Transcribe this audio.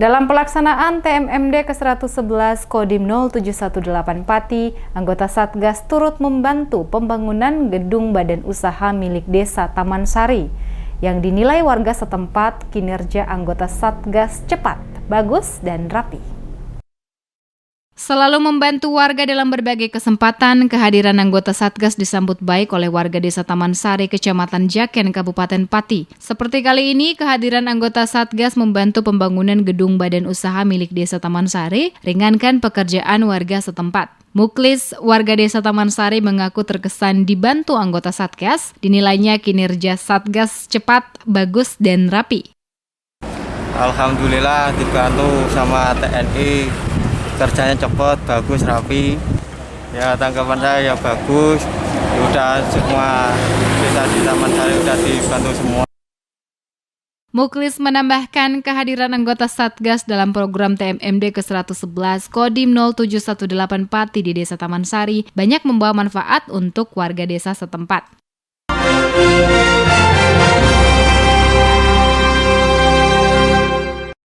Dalam pelaksanaan TMMD ke-111 Kodim 0718 Pati, anggota Satgas turut membantu pembangunan gedung badan usaha milik Desa Taman Sari yang dinilai warga setempat kinerja anggota Satgas cepat, bagus, dan rapi. Selalu membantu warga dalam berbagai kesempatan, kehadiran anggota Satgas disambut baik oleh warga Desa Taman Sari, Kecamatan Jaken, Kabupaten Pati. Seperti kali ini, kehadiran anggota Satgas membantu pembangunan gedung badan usaha milik Desa Taman Sari, ringankan pekerjaan warga setempat. Muklis, warga Desa Taman Sari, mengaku terkesan dibantu anggota Satgas, dinilainya kinerja Satgas cepat, bagus, dan rapi. Alhamdulillah dibantu sama TNI. Kerjanya cepat, bagus, rapi. Ya, tanggapan saya ya bagus. Udah semua desa di Taman Sari udah dibantu semua. Muklis menambahkan kehadiran anggota Satgas dalam program TMMD ke-111 Kodim 0718 Pati di Desa Taman Sari banyak membawa manfaat untuk warga desa setempat.